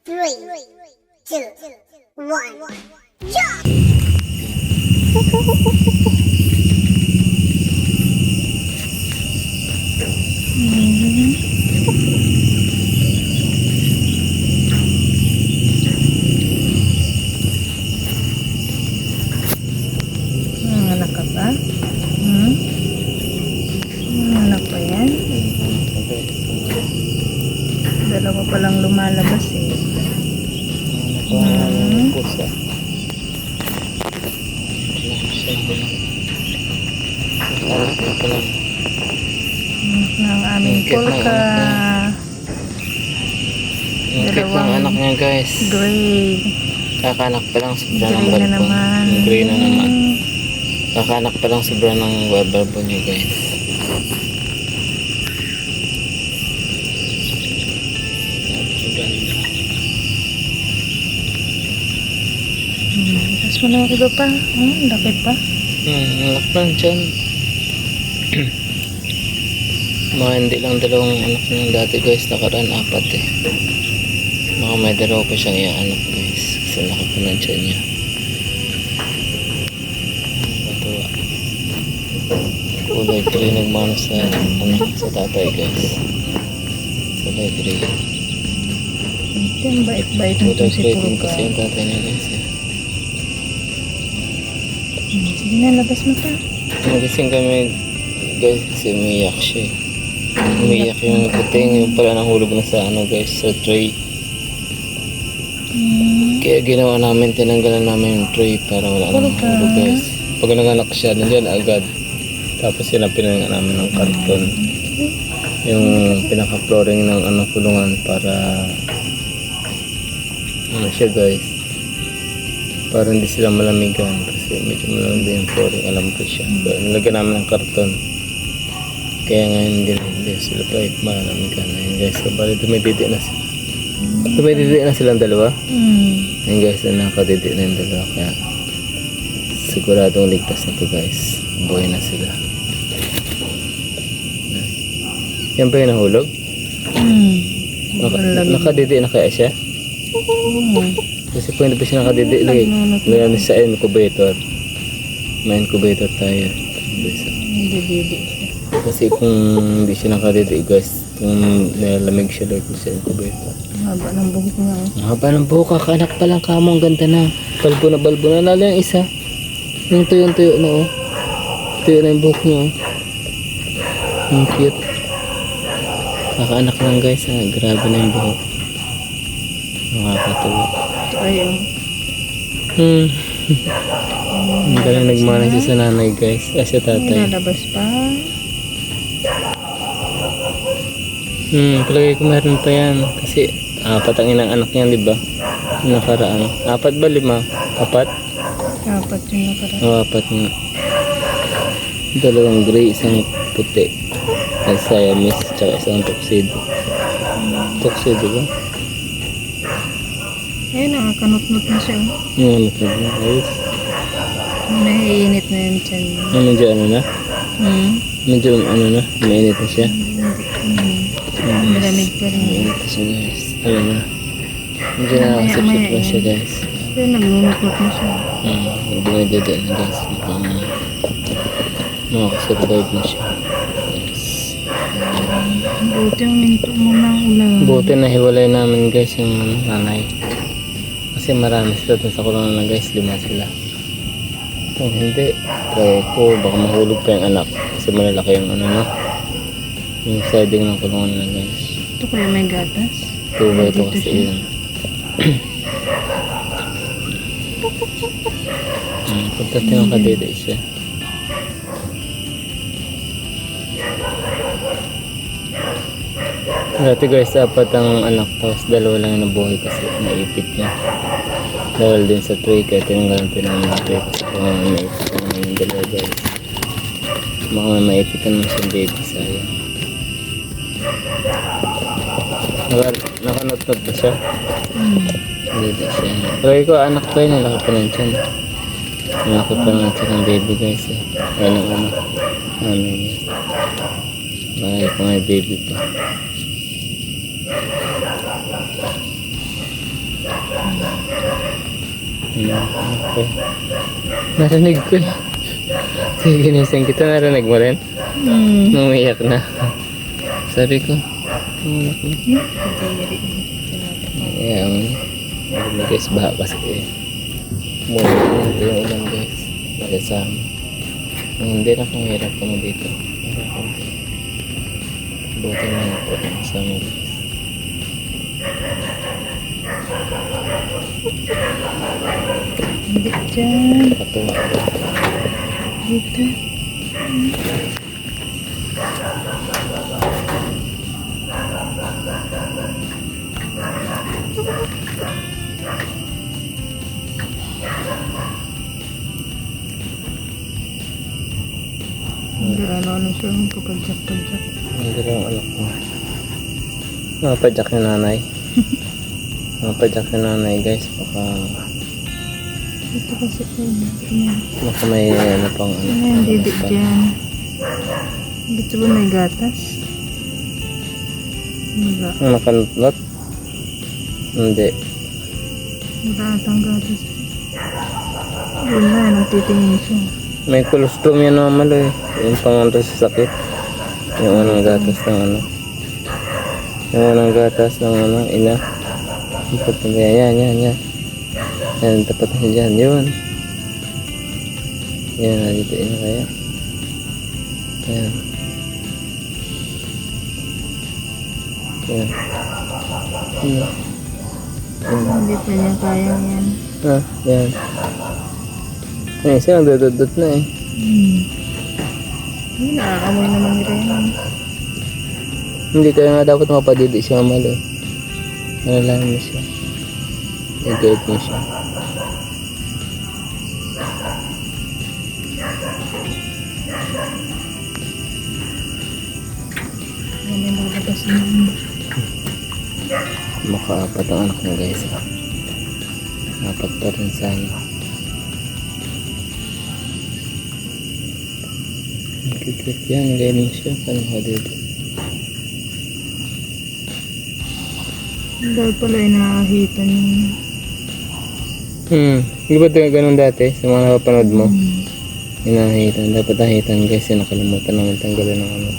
Three, two, one, jump! Anak ka ba? Anak pa yan? Dalawa palang lumalabas eh. Pusa. Ng aming polka. Yung cute ng anak niya guys. Gray. Kakanak pa lang sobra ng Gray na balbon. naman. Gray na naman. Kakanak pa lang sobra ng balbon niya guys. Tapos mo na iba pa. Laki pa. Anak lang dyan. Mga hindi lang dalawang anak niya dati guys. Nakaraan 4 eh. Baka may dalawa pa siyang ianak guys. Kasi laki pa na dyan niya. Matuwa. Kulay gray nagmano sa anak sa tatay guys. Kulay gray. Ito yung bait-bait nito Kulay si gray din Pulka. kasi yung tatay niya guys eh. Sige na, labas mo pa. Nagising kami guys kasi umiyak siya eh. Umiyak yung puting yung pala nahulog na sa ano guys sa tray. Kaya ginawa namin, tinanggalan namin yung tray para wala nang mahulog guys. Pag nanganak siya, nandiyan agad. Tapos yun ang pinangan namin ng karton. Yung pinaka-flooring ng ano kulungan para ano siya guys. Para hindi sila malamigan kasi medyo malamig din yung flooring, alam ko siya. Kaya nilagyan namin ng karton. Kaya ngayon hindi sila pa malamigan. Ayun guys, kabali dumididi na sila. Dumididi na silang dalawa. Ayun guys, nakadidi na yung dalawa. Kaya siguradong ligtas na to guys. Buhay na sila. Yan ba yung nahulog? Nakadidi na kaya siya? Kasi kung hindi pa siya nakadidi, lagyan sa incubator. May incubator tayo. Hindi. Kasi kung hindi siya nakadidi guys, kung nalamig siya lagi sa incubator. Haba ng buhok niya. Ang haba ng buhok, kakanak pa lang kamo, ang ganda na. Balbo na. Lalo yung isa. Yung tuyo na oh. Tuyo na yung buhok niya oh. Ang cute. Kakaanak lang guys ha, grabe na yung buhok. Nakakatuwa. Ayun. Ang galing nagmana siya sa nanay guys. Sa tatay. Lalabas pa. Palagay ko meron pa yan. Kasi 4 ang inang anak niyan, di ba? Nakaraan. 4 ba 5? 4? Dapat yung nakaraan. Oo, 4 nga. 2 gray, isang puti. Ang Siamese, tsaka isang tuxedo. Tuxedo ba? Ayun, nakakanot-not na siya. Ayos. Naiinit na yun dyan. Medyo ano na? Medyo ano na? Mainit na siya. Malamig pa rin. Mainit na siya guys. Ano na? Medyo nakasip-sip na siya guys. Pero naglunot-not na siya. Dumidada na guys. Makakasurvive na siya. Yes. Buti ang minto mo ng ulan. Buti na hiwalay namin guys yung nanay. Kasi marami sila dun sa kulungan na guys. 5 sila. Kung hindi, try ko. Baka mahulog pa yung anak. Kasi malalaki yung ano na. Yung siding ng kulungan na guys. Ito kaya may gatas? 2 by 2 kasi yun. Pagdating ang kadede siya. Dati guys, 4 ang anak. Tapos 2 lang yung nabuhay kasi naipit niya. Dahil din sa tray, kaya tinanggalan namin ng tray. Kasi kung naipit ka naman yung 2 guys. Baka may maipitan mo siyang baby, sayang. Nakanot-not ba siya? Hindi siya. Pero ko anak pa yun, laki pa lang siya. Malaki pa lang siya ng baby guys eh. Ayun ang anak. Ano yun. Malaki pa may baby pa. Okay. Narinig ko eh. Sige, ginising kita. Narinig mo rin? Nung umiyak na. Sabi ko, umiyak na. Yeah, narinig guys, baha kasi eh. Muna ito yung ulan guys. Nakasama. Hindi na kung hirap ka mo dito. Buti na ito. Kasama guys. Hindi dyan. Katuwa ko. Dito. Hindi ano siya kapag-jak. Hindi lang anak ko. Mapadyak yung nanay. Mapadyak yung nanay guys. Dito kasi po. Baka may ano pang ano. Hindi dyan. Dito ba may gatas? Wala. Nakanot? Hindi. Wala atang gatas. Yun na, nagtitingin siya. May colostrum yan naman malo eh. Yung panganto sa sakit. Yung unang gatas ng ano. Yung unang gatas ng ano, ina. Yan. Yan, tapat na dyan. Yun. Yan, dito ina kaya. Yan. Yan. Hindi pa niya kaya yan. Yan. Eh, siya nagdududot na eh. Hindi, nakakamoy naman nila yan. Hindi kaya nga dapat mapadidi siya malo. Nalalaman mo siya. I-guide mo siya. May lalabas naman. Makaapat ang anak niya guys. Apat pa rin sana. Kikit yan, ganyan siya. Paano ka dito? Dahil pala ay nakahitan yun. Di ba ganun dati sa mga napapanood mo? Hinahitan. Dapat nahitan guys. Nakalimutan naman tanggalin ng ano.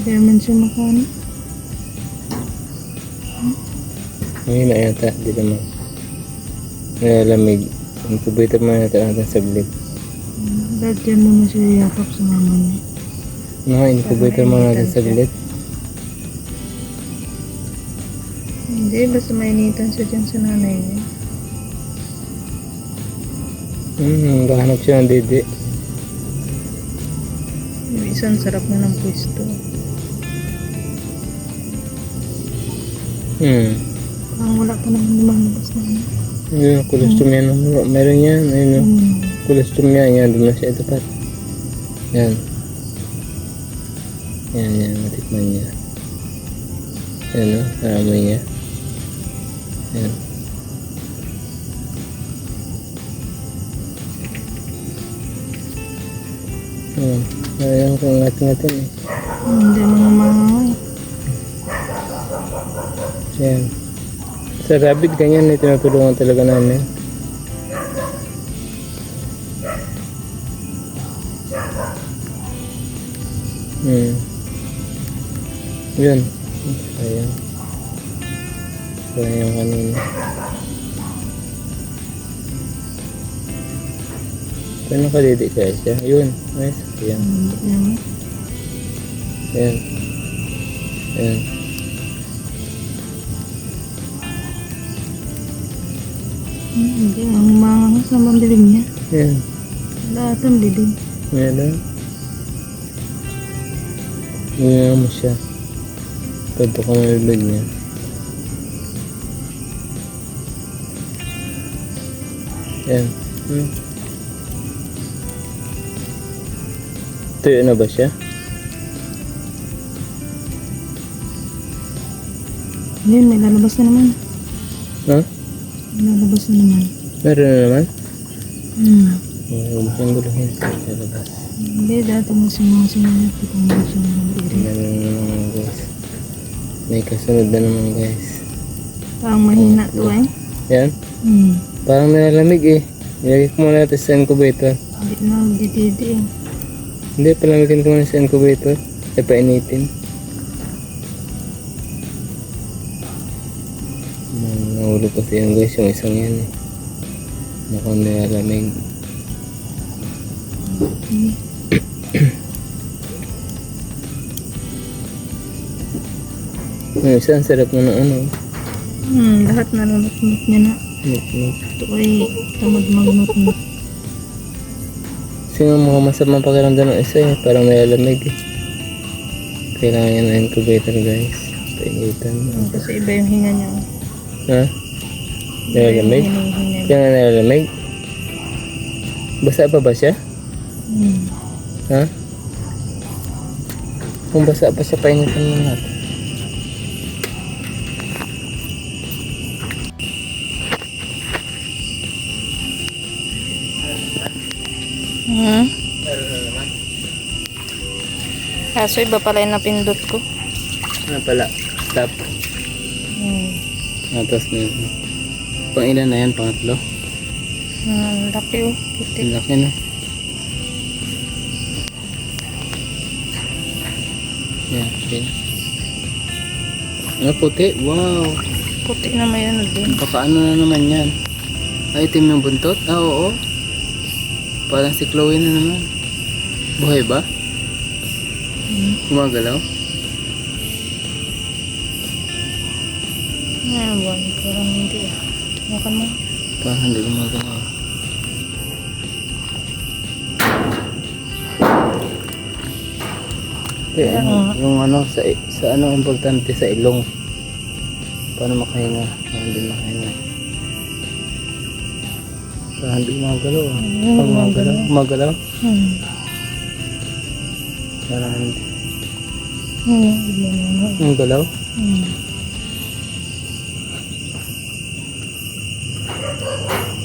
Hindi naman siya makano. Ngayon na yata. Di naman. Nalamig. Incubator mo natin saglit. Dahil dyan muna siya yakap sa mama niya. Incubator mo natin saglit. Hindi, basta mainitan siya dyan sa nanay niya. Kahanap siya ng didi. Yung isang sarap na ng pwesto. Parang wala pa naman lumalabas na ano. Yun, colostrum yan. Meron yan. Ayun, colostrum yan. Yan, doon na siya tapat. Yan. Yan. Matikman niya. Yan, o. Naamoy niya. Yan. Ayan kung ngatin eh. Hindi mga mangangoy. Yan. Sa rabbit, ganyan eh. Tinutulungan talaga namin. Yan. Sayang kanina. Paano ka didi guys? Yun. Nice. Yan. Yan. Hindi, ang mangangas na mambilig niya. Yan. Lahat ang bilig. Yan lang. Yan mo siya. Pwede ka na libig niya. Yan. Tuyo na ba siya? Yun, may lalabas na naman. Ha? May lalabas na naman. Meron na naman? Hmm. Huwag siyang guluhin. Lalabas. Hindi, dati mo sinunod ko kung hindi siya nang iri. Meron na naman guys. May kasunod na naman guys. Parang mahina to eh. Yan. Hmm. Parang nilalamig eh. Nilagay ko muna natin sa incubator. Hindi na magdididi eh. Hindi, palamigin ko muna sa incubator. Ay, painitin. Nahulog kasi yan guys, yung isang yan eh. Mukhang nilalamig. Yung isa, ang sarap na ng ano. Lahat nalulot-nut niya na. Nut-nut. Ito ay tamad magnut-nut. Kasi nga mukhang masamang pakiramdam ng isa eh. Parang nilalamig eh. Kailangan yan ng incubator guys. Painitan. Kasi iba yung hinga niya. Ha? Nilalamig? Hinihinga. Kaya nga nilalamig? Basa pa ba siya? Ha? Kung basa pa siya, painitan mo natin. Kaso iba pala yung napindot ko. Ano pala? Stop. Tapos may... Pang ilan na yan? Pangatlo? Laki oh. Puti. Ang laki na. Yan. Okay. Ano puti? Wow. Puti na may ano din. Baka ano na naman yan? Ay, itim yung buntot? Ah, oo. Parang si Chloe na naman. Buhay ba? Gumagalaw? Ano ba? Parang hindi ah. Makan mo. Parang hindi gumagalaw. Eh, yung ano, sa ano importante sa ilong. Paano makahinga? Paano hindi makahinga? Parang hindi gumagalaw ah. Gumagalaw? Gumagalaw? Parang hindi. Yung galaw?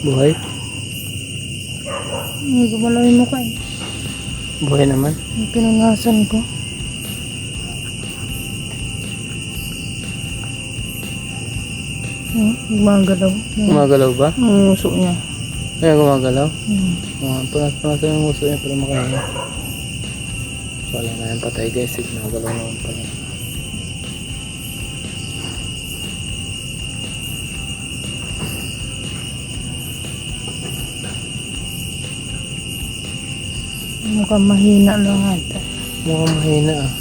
Buhay? Gumalaw yung mukha eh. Buhay naman? Yung pinangasan ko. Gumagalaw. Gumagalaw ba? Ang uso niya. Kaya gumagalaw? Pangasan yung uso niya para makahinga. Wala na yung patay guys. Gumagalaw naman pala. Mukhang mahina lang ata. Mukhang mahina ah.